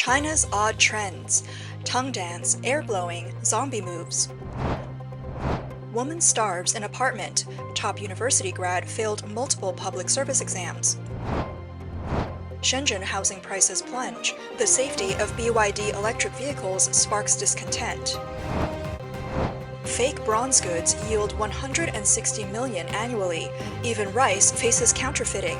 China's odd trends. Tongue dance, air blowing, zombie moves. Woman starves in apartment. Top university grad failed multiple public service exams. Shenzhen Housing Prices Plunge. The safety of BYD electric vehicles sparks discontent. Fake bronze goods yield 160 million annually. Even rice faces counterfeiting.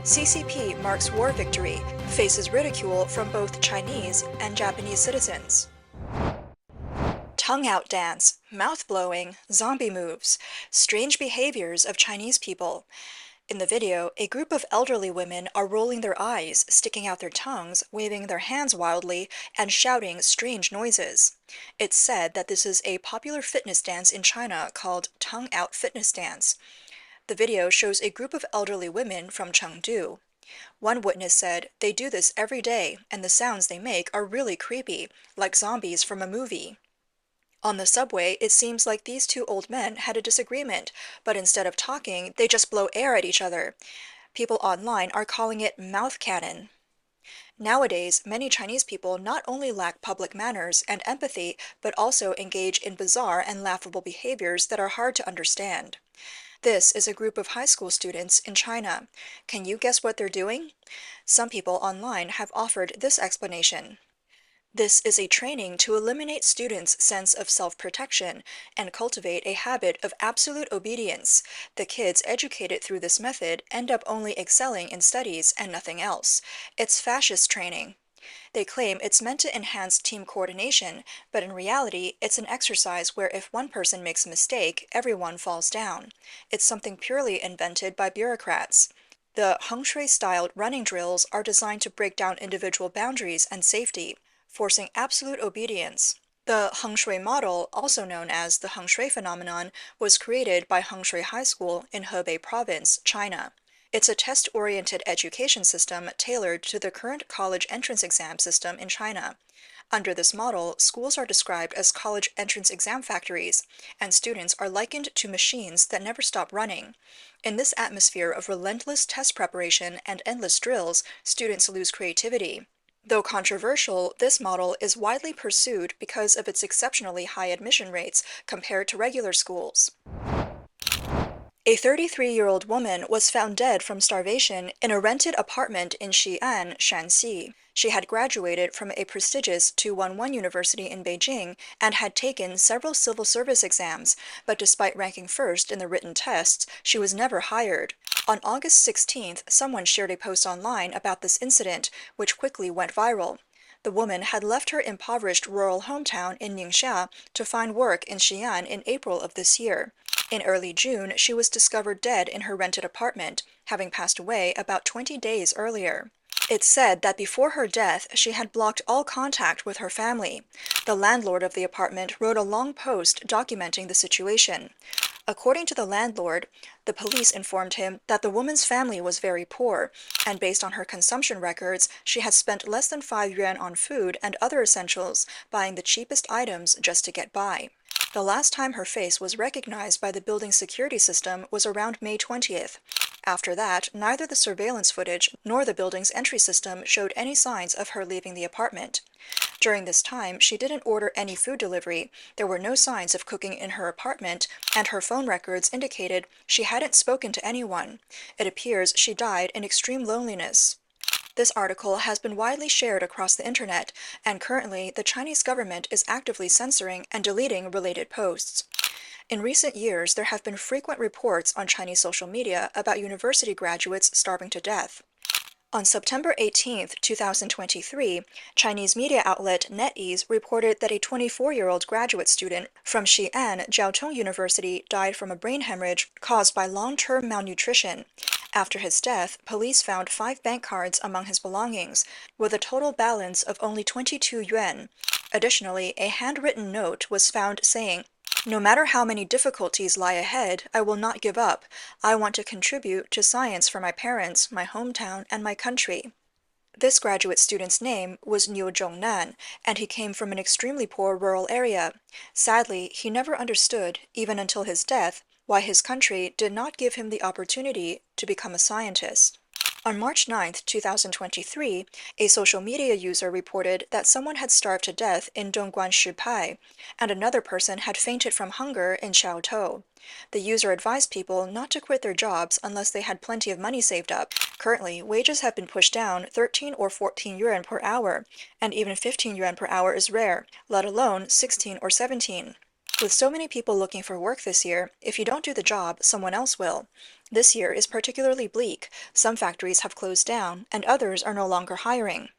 CCP Marks War Victory faces ridicule from both Chinese and Japanese citizens. Tongue-out dance, mouth-blowing, zombie moves, strange behaviors of Chinese people. In the video, a group of elderly women are rolling their eyes, sticking out their tongues, waving their hands wildly, and shouting strange noises. It's said that this is a popular fitness dance in China called tongue-out fitness dance. The video shows a group of elderly women from Chengdu. One witness said, "They do this every day, and the sounds they make are really creepy, like zombies from a movie." On the subway, it seems like these two old men had a disagreement, but instead of talking, they just blow air at each other. People online are calling it mouth cannon. Nowadays, many Chinese people not only lack public manners and empathy, but also engage in bizarre and laughable behaviors that are hard to understand. This is a group of high school students in China. Can you guess what they're doing? Some people online have offered this explanation. This is a training to eliminate students' sense of self-protection and cultivate a habit of absolute obedience. The kids educated through this method end up only excelling in studies and nothing else. It's fascist training. They claim it's meant to enhance team coordination, but in reality, it's an exercise where if one person makes a mistake, everyone falls down. It's something purely invented by bureaucrats. The Heng Shui-styled running drills are designed to break down individual boundaries and safety, forcing absolute obedience. The Heng Shui model, also known as the Heng Shui phenomenon, was created by Heng Shui High School in Hebei Province, China. It's a test-oriented education system tailored to the current college entrance exam system in China. Under this model, schools are described as college entrance exam factories, and students are likened to machines that never stop running. In this atmosphere of relentless test preparation and endless drills, students lose creativity. Though controversial, this model is widely pursued because of its exceptionally high admission rates compared to regular schools. A 33-year-old woman was found dead from starvation in a rented apartment in Xi'an, Shanxi. She had graduated from a prestigious 211 university in Beijing and had taken several civil service exams, but despite ranking first in the written tests, she was never hired. On August 16th, someone shared a post online about this incident, which quickly went viral. The woman had left her impoverished rural hometown in Ningxia to find work in Xi'an in April of this year. In early June, she was discovered dead in her rented apartment, having passed away about 20 days earlier. It's said that before her death, she had blocked all contact with her family. The landlord of the apartment wrote a long post documenting the situation. According to the landlord, the police informed him that the woman's family was very poor, and based on her consumption records, she had spent less than 5 yuan on food and other essentials, buying the cheapest items just to get by. The last time her face was recognized by the building's security system was around May 20th. After that, neither the surveillance footage nor the building's entry system showed any signs of her leaving the apartment. During this time, she didn't order any food delivery, there were no signs of cooking in her apartment, and her phone records indicated she hadn't spoken to anyone. It appears she died in extreme loneliness. This article has been widely shared across the internet, and currently the Chinese government is actively censoring and deleting related posts. In recent years, there have been frequent reports on Chinese social media about university graduates starving to death. On September 18, 2023, Chinese media outlet NetEase reported that a 24-year-old graduate student from Xi'an Jiaotong University died from a brain hemorrhage caused by long-term malnutrition. After his death, police found 5 bank cards among his belongings, with a total balance of only 22 yuan. Additionally, a handwritten note was found saying, "No matter how many difficulties lie ahead, I will not give up. I want to contribute to science for my parents, my hometown, and my country." This graduate student's name was Niu Zhongnan, and he came from an extremely poor rural area. Sadly, he never understood, even until his death, why his country did not give him the opportunity to become a scientist. On March 9, 2023, a social media user reported that someone had starved to death in Dongguan Shipai, and another person had fainted from hunger in Xiaotou. The user advised people not to quit their jobs unless they had plenty of money saved up. Currently, wages have been pushed down 13 or 14 yuan per hour, and even 15 yuan per hour is rare, let alone 16 or 17. With so many people looking for work this year, if you don't do the job, someone else will. This year is particularly bleak. Some factories have closed down, and others are no longer hiring.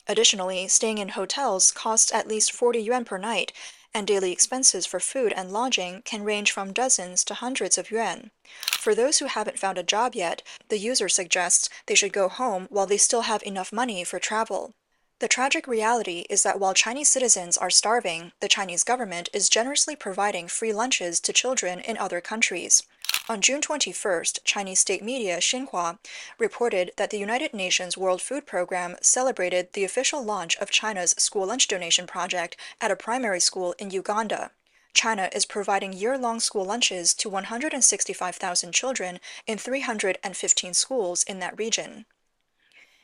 Additionally, staying in hotels costs at least 40 yuan per night, and daily expenses for food and lodging can range from dozens to hundreds of yuan. For those who haven't found a job yet, the user suggests they should go home while they still have enough money for travel. The tragic reality is that while Chinese citizens are starving, the Chinese government is generously providing free lunches to children in other countries. On June 21st, Chinese state media Xinhua reported that the United Nations World Food Program celebrated the official launch of China's school lunch donation project at a primary school in Uganda. China is providing year-long school lunches to 165,000 children in 315 schools in that region.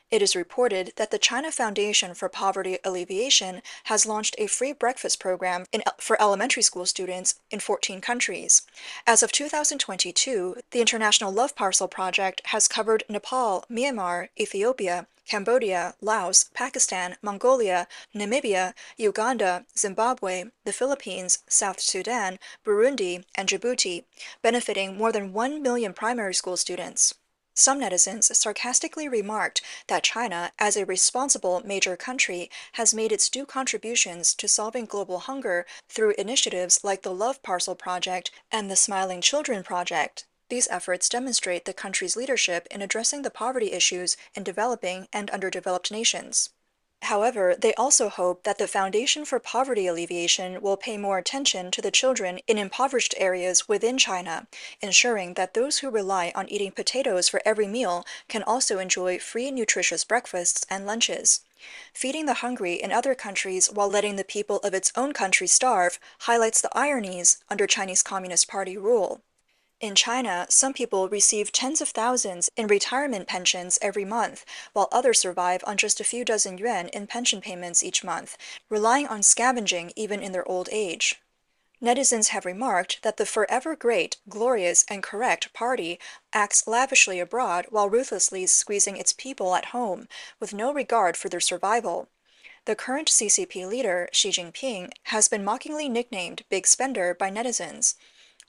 It is reported that the China Foundation for Poverty Alleviation has launched a free breakfast program for elementary school students in 14 countries. As of 2022, the International Love Parcel Project has covered Nepal, Myanmar, Ethiopia, Cambodia, Laos, Pakistan, Mongolia, Namibia, Uganda, Zimbabwe, the Philippines, South Sudan, Burundi, and Djibouti, benefiting more than 1 million primary school students. Some netizens sarcastically remarked that China, as a responsible major country, has made its due contributions to solving global hunger through initiatives like the Love Parcel Project and the Smiling Children Project. These efforts demonstrate the country's leadership in addressing the poverty issues in developing and underdeveloped nations. However, they also hope that the Foundation for Poverty Alleviation will pay more attention to the children in impoverished areas within China, ensuring that those who rely on eating potatoes for every meal can also enjoy free nutritious breakfasts and lunches. Feeding the hungry in other countries while letting the people of its own country starve highlights the ironies under Chinese Communist Party rule. In China, some people receive tens of thousands in retirement pensions every month, while others survive on just a few dozen yuan in pension payments each month, relying on scavenging even in their old age. Netizens have remarked that the forever great, glorious, and correct party acts lavishly abroad while ruthlessly squeezing its people at home, with no regard for their survival. The current CCP leader, Xi Jinping, has been mockingly nicknamed Big Spender by netizens.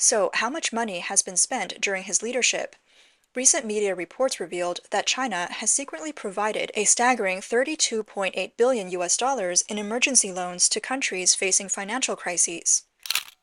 So, how much money has been spent during his leadership? Recent media reports revealed that China has secretly provided a staggering 32.8 billion US dollars in emergency loans to countries facing financial crises.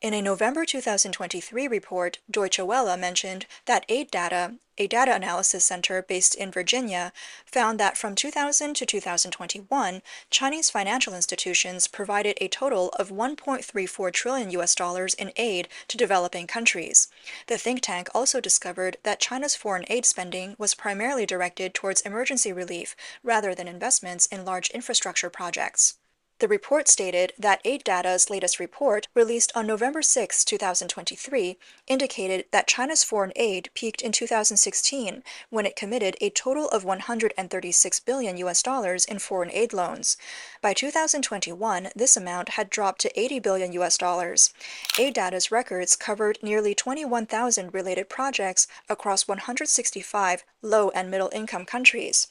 In a November 2023 report, Deutsche Welle mentioned that Aid Data, a data analysis center based in Virginia, found that from 2000 to 2021, Chinese financial institutions provided a total of 1.34 trillion US dollars in aid to developing countries. The think tank also discovered that China's foreign aid spending was primarily directed towards emergency relief rather than investments in large infrastructure projects. The report stated that Aid Data's latest report, released on November 6, 2023, indicated that China's foreign aid peaked in 2016 when it committed a total of 136 billion US dollars in foreign aid loans. By 2021, this amount had dropped to 80 billion US dollars. Aid Data's records covered nearly 21,000 related projects across 165 low and middle income countries.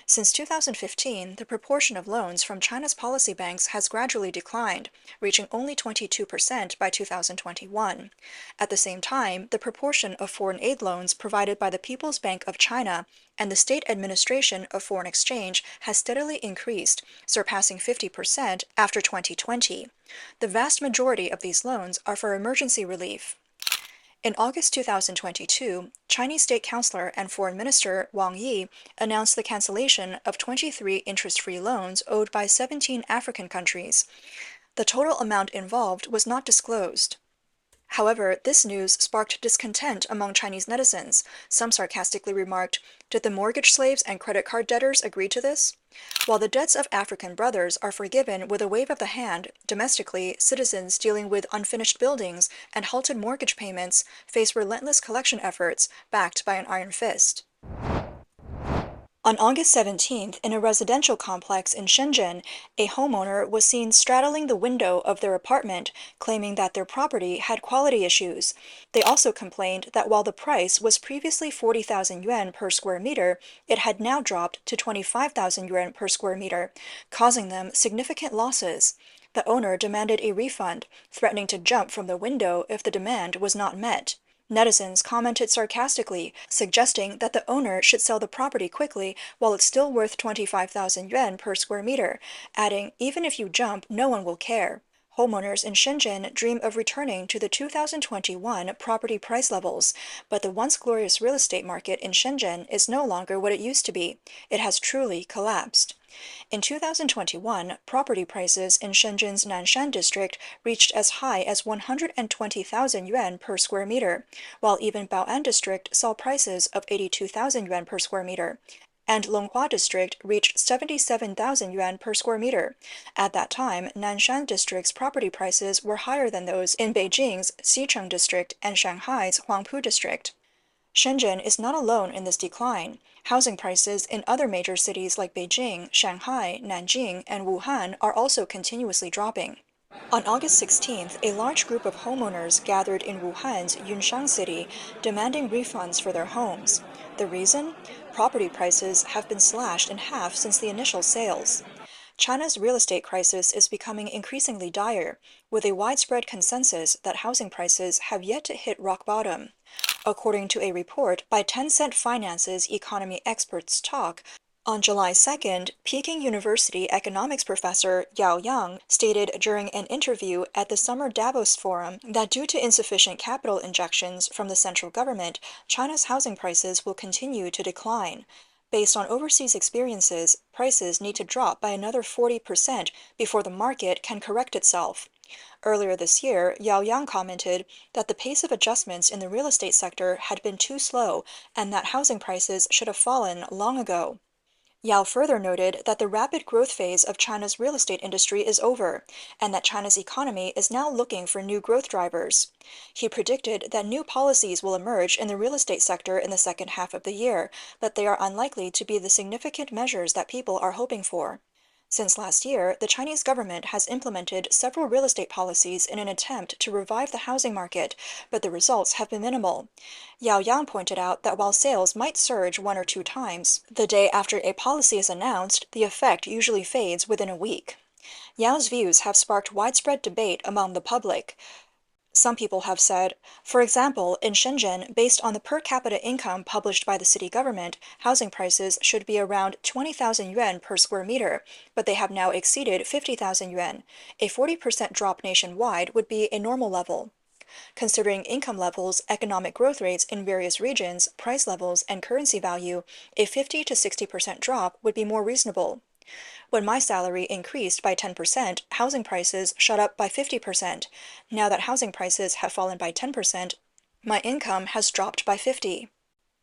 Since 2015, the proportion of loans from China's policy banks has gradually declined, reaching only 22% by 2021. At the same time, the proportion of foreign aid loans provided by the People's Bank of China and the State Administration of Foreign Exchange has steadily increased, surpassing 50% after 2020. The vast majority of these loans are for emergency relief. In August 2022, Chinese State Councilor and Foreign Minister Wang Yi announced the cancellation of 23 interest-free loans owed by 17 African countries. The total amount involved was not disclosed. However, this news sparked discontent among Chinese netizens. Some sarcastically remarked, "Did the mortgage slaves and credit card debtors agree to this?" While the debts of African brothers are forgiven with a wave of the hand, domestically, citizens dealing with unfinished buildings and halted mortgage payments face relentless collection efforts backed by an iron fist. On August 17th, in a residential complex in Shenzhen, a homeowner was seen straddling the window of their apartment, claiming that their property had quality issues. They also complained that while the price was previously 40,000 yuan per square meter, it had now dropped to 25,000 yuan per square meter, causing them significant losses. The owner demanded a refund, threatening to jump from the window if the demand was not met. Netizens commented sarcastically, suggesting that the owner should sell the property quickly while it's still worth 25,000 yuan per square meter, adding, "Even if you jump, no one will care." Homeowners in Shenzhen dream of returning to the 2021 property price levels, but the once glorious real estate market in Shenzhen is no longer what it used to be. It has truly collapsed. In 2021, property prices in Shenzhen's Nanshan district reached as high as 120,000 yuan per square meter, while even Bao'an district saw prices of 82,000 yuan per square meter, and Longhua district reached 77,000 yuan per square meter. At that time, Nanshan district's property prices were higher than those in Beijing's Xicheng district and Shanghai's Huangpu district. Shenzhen is not alone in this decline. Housing prices in other major cities like Beijing, Shanghai, Nanjing, and Wuhan are also continuously dropping. On August 16th, a large group of homeowners gathered in Wuhan's Yunshang city, demanding refunds for their homes. The reason? Property prices have been slashed in half since the initial sales. China's real estate crisis is becoming increasingly dire, with a widespread consensus that housing prices have yet to hit rock bottom. According to a report by Tencent Finance's Economy Experts Talk, on July 2nd, Peking University economics professor Yao Yang stated during an interview at the Summer Davos Forum that due to insufficient capital injections from the central government, China's housing prices will continue to decline. Based on overseas experiences, prices need to drop by another 40% before the market can correct itself. Earlier this year, Yao Yang commented that the pace of adjustments in the real estate sector had been too slow and that housing prices should have fallen long ago. Yao further noted that the rapid growth phase of China's real estate industry is over, and that China's economy is now looking for new growth drivers. He predicted that new policies will emerge in the real estate sector in the second half of the year, but they are unlikely to be the significant measures that people are hoping for. Since last year, the Chinese government has implemented several real estate policies in an attempt to revive the housing market, but the results have been minimal. Yao Yang pointed out that while sales might surge one or two times, the day after a policy is announced, the effect usually fades within a week. Yao's views have sparked widespread debate among the public. Some people have said, for example, in Shenzhen, based on the per capita income published by the city government, housing prices should be around 20,000 yuan per square meter, but they have now exceeded 50,000 yuan. A 40% drop nationwide would be a normal level. Considering income levels, economic growth rates in various regions, price levels, and currency value, a 50 to 60% drop would be more reasonable. When my salary increased by 10%, housing prices shot up by 50%. Now that housing prices have fallen by 10%, my income has dropped by 50%.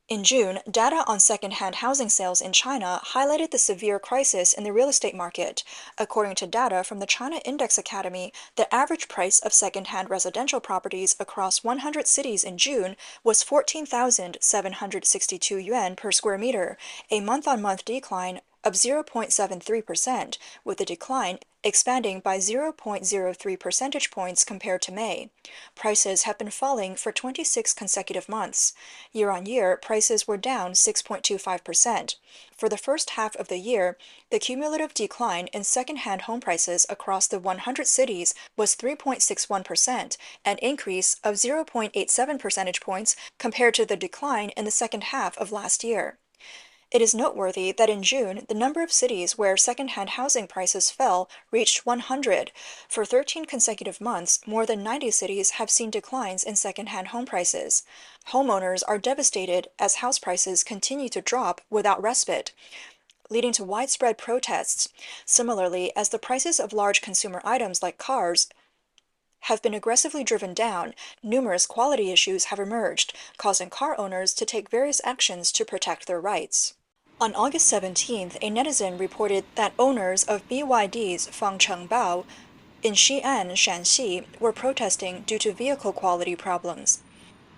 In June, data on second-hand housing sales in China highlighted the severe crisis in the real estate market. According to data from the China Index Academy, the average price of second-hand residential properties across 100 cities in June was 14,762 yuan per square meter, a month-on-month decline of 0.73%, with the decline expanding by 0.03 percentage points compared to May. Prices have been falling for 26 consecutive months. Year-on-year, prices were down 6.25%. For the first half of the year, the cumulative decline in second-hand home prices across the 100 cities was 3.61%, an increase of 0.87 percentage points compared to the decline in the second half of last year. It is noteworthy that in June, the number of cities where second-hand housing prices fell reached 100. For 13 consecutive months, more than 90 cities have seen declines in second-hand home prices. Homeowners are devastated as house prices continue to drop without respite, leading to widespread protests. Similarly, as the prices of large consumer items like cars have been aggressively driven down, numerous quality issues have emerged, causing car owners to take various actions to protect their rights. On August 17th, a netizen reported that owners of BYD's Fangcheng Bao in Xi'an, Shanxi, were protesting due to vehicle quality problems.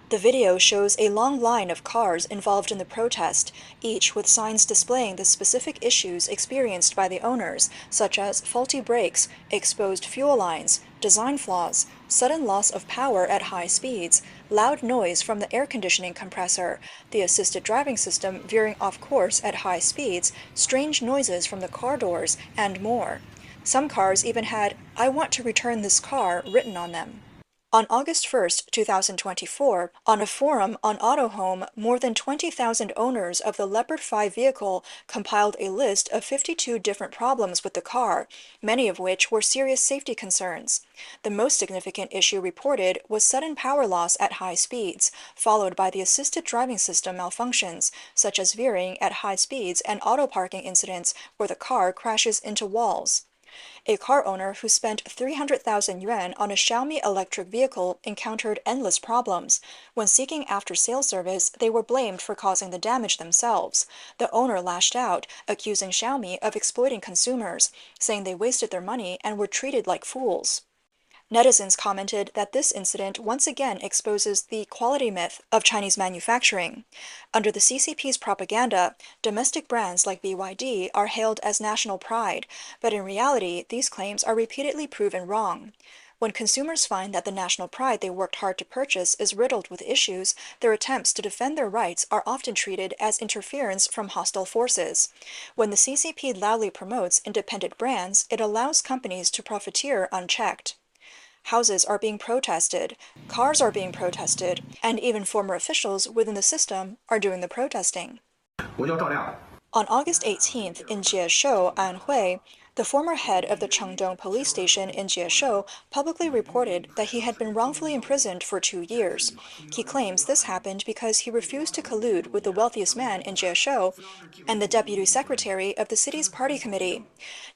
The video shows a long line of cars involved in the protest, each with signs displaying the specific issues experienced by the owners, such as faulty brakes, exposed fuel lines, design flaws, sudden loss of power at high speeds, loud noise from the air conditioning compressor, the assisted driving system veering off course at high speeds, strange noises from the car doors, and more. Some cars even had "I want to return this car" written on them. On August 1st, 2024, on a forum on AutoHome, more than 20,000 owners of the Leopard 5 vehicle compiled a list of 52 different problems with the car, many of which were serious safety concerns. The most significant issue reported was sudden power loss at high speeds, followed by the assisted driving system malfunctions, such as veering at high speeds and auto parking incidents where the car crashes into walls. A car owner who spent 300,000 yuan on a Xiaomi electric vehicle encountered endless problems. When seeking after-sales service, they were blamed for causing the damage themselves. The owner lashed out, accusing Xiaomi of exploiting consumers, saying they wasted their money and were treated like fools. Netizens commented that this incident once again exposes the quality myth of Chinese manufacturing. Under the CCP's propaganda, domestic brands like BYD are hailed as national pride, but in reality, these claims are repeatedly proven wrong. When consumers find that the national pride they worked hard to purchase is riddled with issues, their attempts to defend their rights are often treated as interference from hostile forces. When the CCP loudly promotes independent brands, it allows companies to profiteer unchecked. Houses are being protested, cars are being protested, and even former officials within the system are doing the protesting. On August 18th in Jieshou, Anhui, the former head of the Chengdong police station in Jieshou publicly reported that he had been wrongfully imprisoned for 2 years. He claims this happened because he refused to collude with the wealthiest man in Jieshou and the deputy secretary of the city's party committee.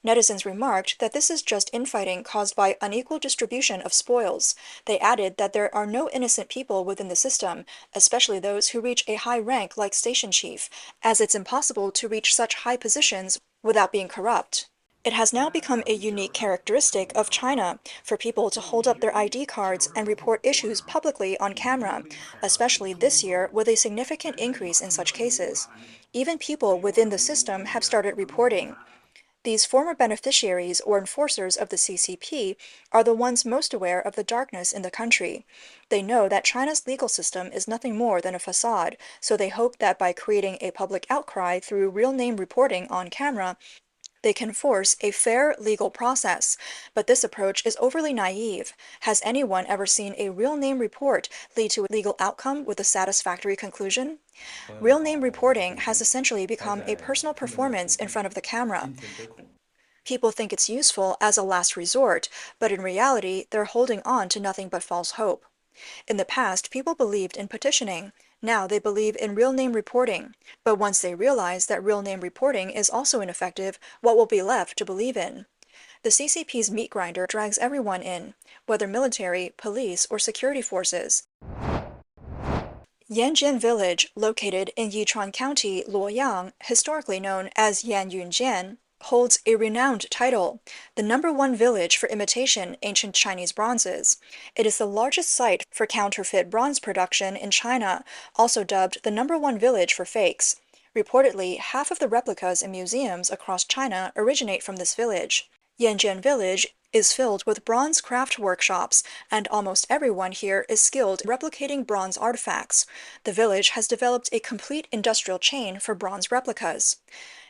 Netizens remarked that this is just infighting caused by unequal distribution of spoils. They added that there are no innocent people within the system, especially those who reach a high rank like station chief, as it's impossible to reach such high positions without being corrupt. It has now become a unique characteristic of China for people to hold up their ID cards and report issues publicly on camera, especially this year with a significant increase in such cases. Even people within the system have started reporting. These former beneficiaries or enforcers of the CCP are the ones most aware of the darkness in the country. They know that China's legal system is nothing more than a facade, so they hope that by creating a public outcry through real name reporting on camera, they can force a fair legal process, but this approach is overly naive. Has anyone ever seen a real name report lead to a legal outcome with a satisfactory conclusion? Real name reporting has essentially become a personal performance in front of the camera. People think it's useful as a last resort, but in reality, they're holding on to nothing but false hope. In the past, people believed in petitioning. Now they believe in real name reporting. But once they realize that real name reporting is also ineffective, what will be left to believe in? The CCP's meat grinder drags everyone in, whether military, police, or security forces. Yanjian Village, located in Yichuan County, Luoyang, historically known as Yanyunjian, holds a renowned title, the #1 village for imitation ancient Chinese bronzes. It is the largest site for counterfeit bronze production in China, also dubbed the #1 village for fakes. Reportedly, half of the replicas in museums across China originate from this village. Yanjian Village is filled with bronze craft workshops, and almost everyone here is skilled in replicating bronze artifacts. The village has developed a complete industrial chain for bronze replicas.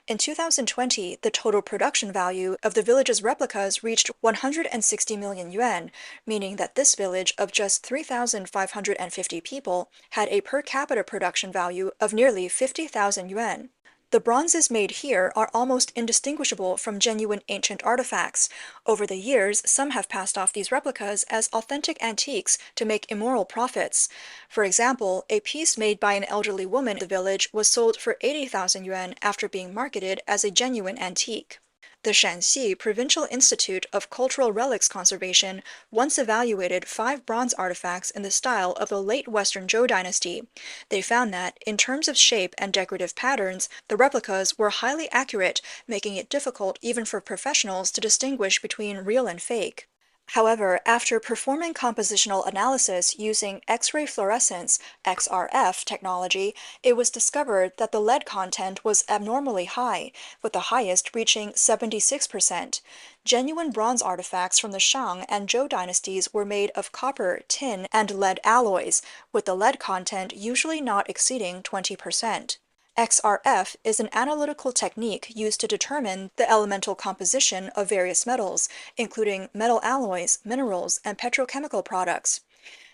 In 2020, the total production value of the village's replicas reached 160 million yuan, meaning that this village of just 3,550 people had a per capita production value of nearly 50,000 yuan. The bronzes made here are almost indistinguishable from genuine ancient artifacts. Over the years, some have passed off these replicas as authentic antiques to make immoral profits. For example, a piece made by an elderly woman in the village was sold for 80,000 yuan after being marketed as a genuine antique. The Shanxi Provincial Institute of Cultural Relics Conservation once evaluated 5 bronze artifacts in the style of the late Western Zhou dynasty. They found that, in terms of shape and decorative patterns, the replicas were highly accurate, making it difficult even for professionals to distinguish between real and fake. However, after performing compositional analysis using X-ray fluorescence (XRF) technology, it was discovered that the lead content was abnormally high, with the highest reaching 76%. Genuine bronze artifacts from the Shang and Zhou dynasties were made of copper, tin, and lead alloys, with the lead content usually not exceeding 20%. XRF is an analytical technique used to determine the elemental composition of various metals, including metal alloys, minerals, and petrochemical products.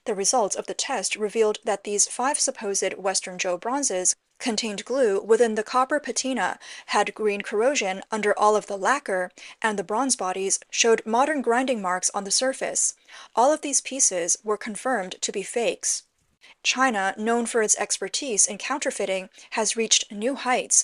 The results of the test revealed that these 5 supposed Western Zhou bronzes contained glue within the copper patina, had green corrosion under all of the lacquer, and the bronze bodies showed modern grinding marks on the surface. All of these pieces were confirmed to be fakes. China, known for its expertise in counterfeiting, has reached new heights.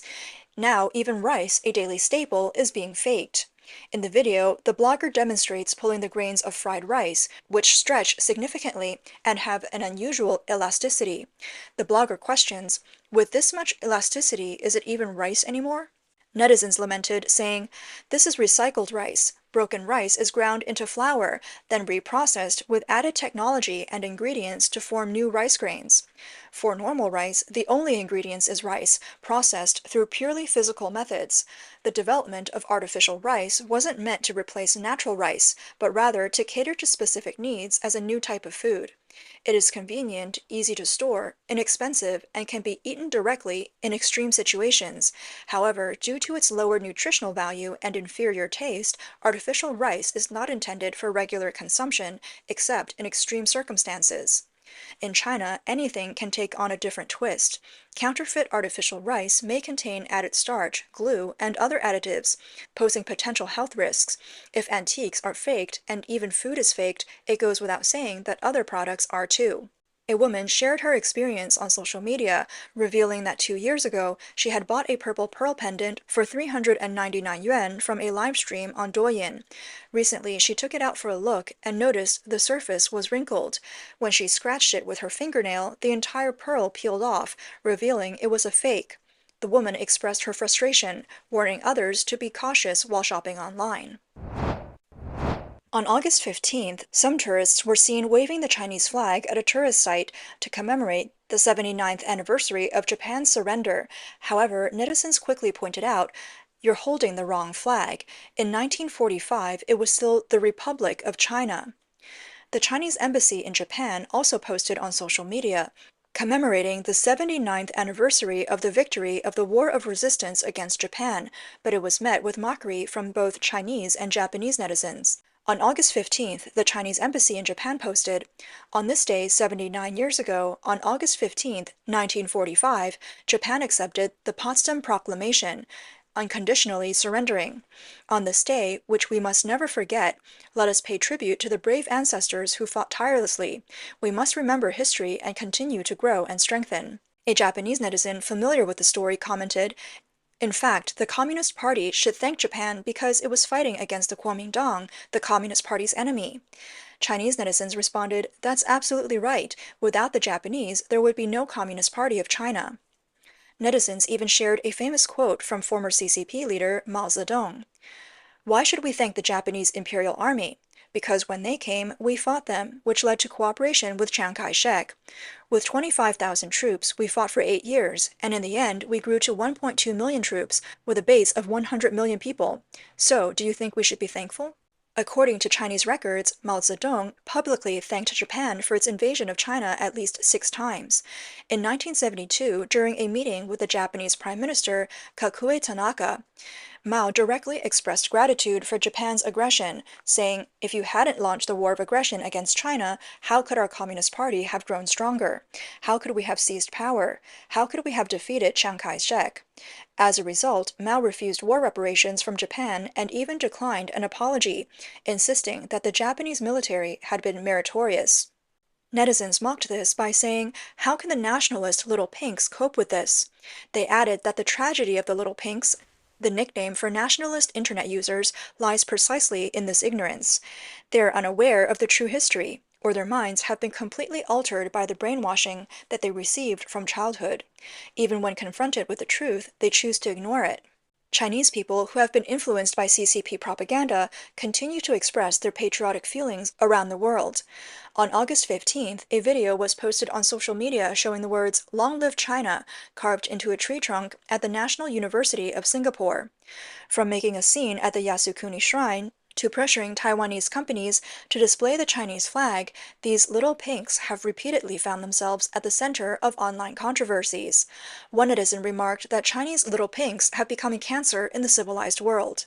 Now, even rice, a daily staple, is being faked. In the video, the blogger demonstrates pulling the grains of fried rice, which stretch significantly and have an unusual elasticity. The blogger questions, with this much elasticity, is it even rice anymore? Netizens lamented, saying, "This is recycled rice. Broken rice is ground into flour, then reprocessed with added technology and ingredients to form new rice grains. For normal rice, the only ingredients is rice, processed through purely physical methods. The development of artificial rice wasn't meant to replace natural rice, but rather to cater to specific needs as a new type of food. It is convenient, easy to store, inexpensive, and can be eaten directly in extreme situations. However, due to its lower nutritional value and inferior taste, artificial rice is not intended for regular consumption except in extreme circumstances." In China, anything can take on a different twist. Counterfeit artificial rice may contain added starch, glue, and other additives, posing potential health risks. If antiques are faked, and even food is faked, it goes without saying that other products are too. A woman shared her experience on social media, revealing that 2 years ago she had bought a purple pearl pendant for 399 yuan from a live stream on Douyin. Recently, she took it out for a look and noticed the surface was wrinkled. When she scratched it with her fingernail, the entire pearl peeled off, revealing it was a fake. The woman expressed her frustration, warning others to be cautious while shopping online. On August 15th, some tourists were seen waving the Chinese flag at a tourist site to commemorate the 79th anniversary of Japan's surrender. However, netizens quickly pointed out, "You're holding the wrong flag. In 1945, it was still the Republic of China." The Chinese embassy in Japan also posted on social media, commemorating the 79th anniversary of the victory of the War of Resistance against Japan, but it was met with mockery from both Chinese and Japanese netizens. On August 15th, the Chinese embassy in Japan posted, "On this day 79 years ago, on August 15th, 1945, Japan accepted the Potsdam Proclamation, unconditionally surrendering. On this day, which we must never forget, let us pay tribute to the brave ancestors who fought tirelessly. We must remember history and continue to grow and strengthen." A Japanese netizen familiar with the story commented, "In fact, the Communist Party should thank Japan because it was fighting against the Kuomintang, the Communist Party's enemy." Chinese netizens responded, "That's absolutely right. Without the Japanese, there would be no Communist Party of China." Netizens even shared a famous quote from former CCP leader Mao Zedong. "Why should we thank the Japanese Imperial Army? Because when they came, we fought them, which led to cooperation with Chiang Kai-shek. With 25,000 troops, we fought for 8 years, and in the end, we grew to 1.2 million troops, with a base of 100 million people. So, do you think we should be thankful?" According to Chinese records, Mao Zedong publicly thanked Japan for its invasion of China at least 6 times. In 1972, during a meeting with the Japanese Prime Minister Kakue Tanaka, Mao directly expressed gratitude for Japan's aggression, saying, "If you hadn't launched the war of aggression against China, how could our Communist Party have grown stronger? How could we have seized power? How could we have defeated Chiang Kai-shek?" As a result, Mao refused war reparations from Japan and even declined an apology, insisting that the Japanese military had been meritorious. Netizens mocked this by saying, "How can the nationalist Little Pinks cope with this?" They added that the tragedy of the Little Pinks, the nickname for nationalist internet users, lies precisely in this ignorance. They are unaware of the true history, or their minds have been completely altered by the brainwashing that they received from childhood. Even when confronted with the truth, they choose to ignore it. Chinese people who have been influenced by CCP propaganda continue to express their patriotic feelings around the world. On August 15th, a video was posted on social media showing the words "Long Live China" carved into a tree trunk at the National University of Singapore. From making a scene at the Yasukuni Shrine to pressuring Taiwanese companies to display the Chinese flag, these little pinks have repeatedly found themselves at the center of online controversies. One netizen remarked that Chinese little pinks have become a cancer in the civilized world.